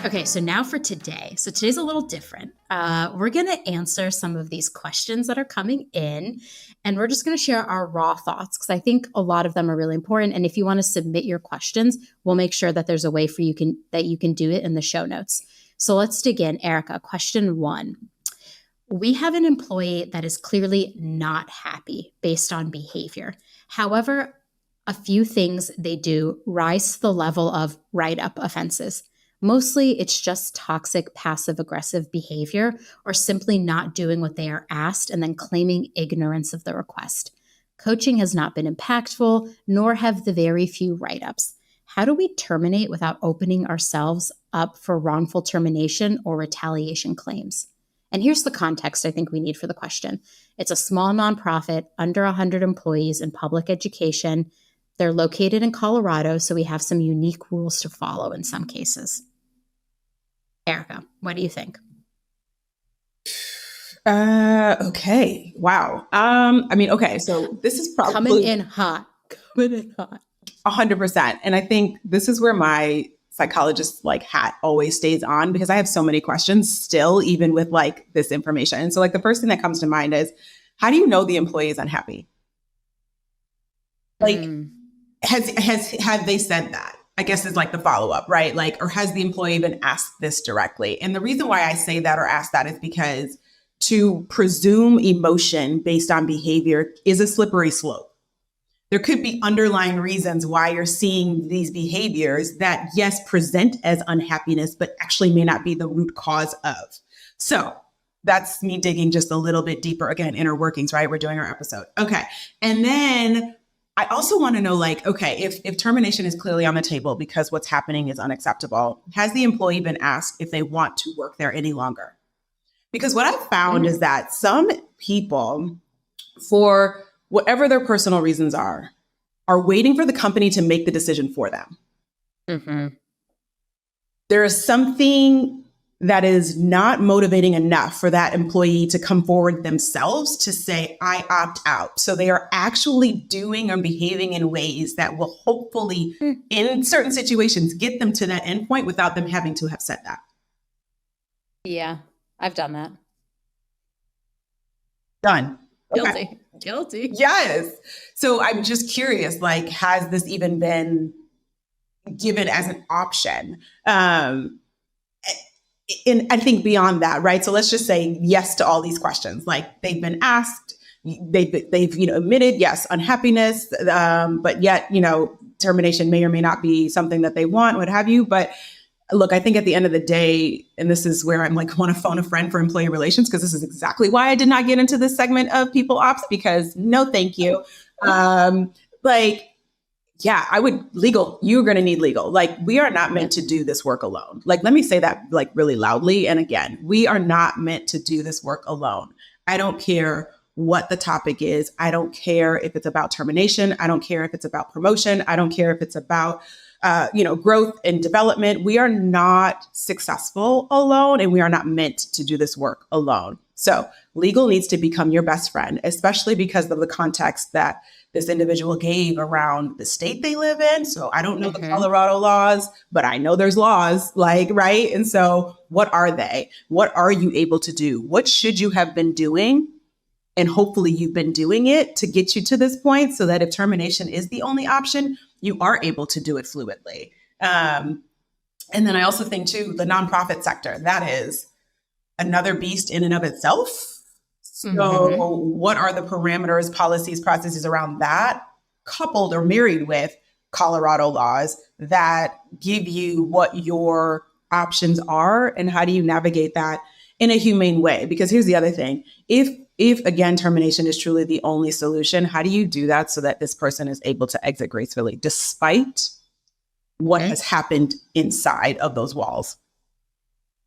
Okay, so now for today. So today's a little different. We're going to answer some of these questions that are coming in, and we're just going to share our raw thoughts because I think a lot of them are really important. And if you want to submit your questions, we'll make sure that there's a way for you can do it in the show notes. So let's dig in. Erica, question 1. We have an employee that is clearly not happy based on behavior. However, a few things they do rise to the level of write-up offenses. Mostly, it's just toxic passive-aggressive behavior or simply not doing what they are asked and then claiming ignorance of the request. Coaching has not been impactful, nor have the very few write-ups. How do we terminate without opening ourselves up for wrongful termination or retaliation claims? And here's the context I think we need for the question. It's a small nonprofit, under 100 employees in public education. They're located in Colorado, so we have some unique rules to follow in some cases. Erica, what do you think? Okay. Wow. Okay. So this is probably coming in hot. 100%. And I think this is where my psychologist hat always stays on because I have so many questions still, even with this information. And so the first thing that comes to mind is, how do you know the employee is unhappy? Have they said that? I guess is the follow-up, right? Or has the employee been asked this directly? And the reason why I say that or ask that is because to presume emotion based on behavior is a slippery slope. There could be underlying reasons why you're seeing these behaviors that, yes, present as unhappiness, but actually may not be the root cause of. So that's me digging just a little bit deeper. Again, inner workings, right? We're doing our episode. Okay. And then I also want to know, if termination is clearly on the table because what's happening is unacceptable, has the employee been asked if they want to work there any longer? Because what I've found is that some people, for whatever their personal reasons are waiting for the company to make the decision for them. Mm-hmm. There is something that is not motivating enough for that employee to come forward themselves to say, I opt out. So they are actually doing or behaving in ways that will hopefully, in certain situations, get them to that endpoint without them having to have said that. Yeah, I've done that. Done. Okay. Guilty. Yes. So I'm just curious, has this even been given as an option? And I think beyond that, right? So let's just say yes to all these questions. They've been asked, they've admitted, yes, unhappiness, but yet, termination may or may not be something that they want, what have you. But look, I think at the end of the day, and this is where I'm want to phone a friend for employee relations, because this is exactly why I did not get into this segment of people ops, because no, thank you. Yeah, I would legal. You're going to need legal. We are not meant to do this work alone. Let me say that really loudly. And again, we are not meant to do this work alone. I don't care what the topic is. I don't care if it's about termination. I don't care if it's about promotion. I don't care if it's about growth and development. We are not successful alone, and we are not meant to do this work alone. So legal needs to become your best friend, especially because of the context that this individual gave around the state they live in. So I don't know the Colorado laws, but I know there's laws, right? And so what are they? What are you able to do? What should you have been doing? And hopefully you've been doing it to get you to this point so that if termination is the only option, you are able to do it fluidly. And then I also think too, the nonprofit sector, that is another beast in and of itself. So what are the parameters, policies, processes around that, coupled or married with Colorado laws that give you what your options are, and how do you navigate that in a humane way? Because here's the other thing. If again, termination is truly the only solution, how do you do that so that this person is able to exit gracefully despite what has happened inside of those walls?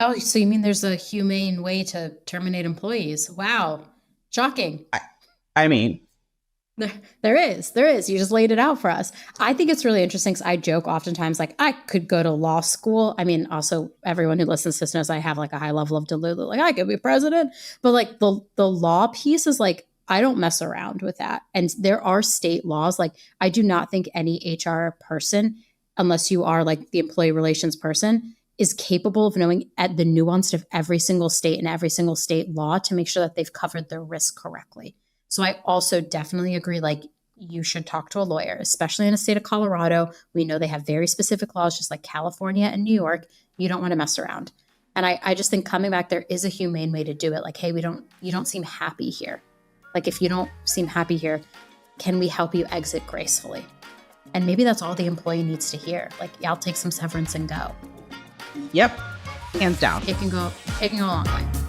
Oh, so you mean there's a humane way to terminate employees? Wow. Shocking. I mean, there is. You just laid it out for us. I think it's really interesting because I joke oftentimes, I could go to law school. I mean, also everyone who listens to this knows I have a high level of delulu. I could be president, but the law piece is I don't mess around with that. And there are state laws. I do not think any HR person, unless you are the employee relations person, is capable of knowing at the nuance of every single state and every single state law to make sure that they've covered their risk correctly. So I also definitely agree, like, you should talk to a lawyer, especially in a state of Colorado. We know they have very specific laws, just like California and New York. You don't want to mess around. And I just think coming back, there is a humane way to do it. Like, hey, you don't seem happy here. Like, if you don't seem happy here, can we help you exit gracefully? And maybe that's all the employee needs to hear. Like, yeah, I'll take some severance and go. Yep. Hands down. It can go a long way.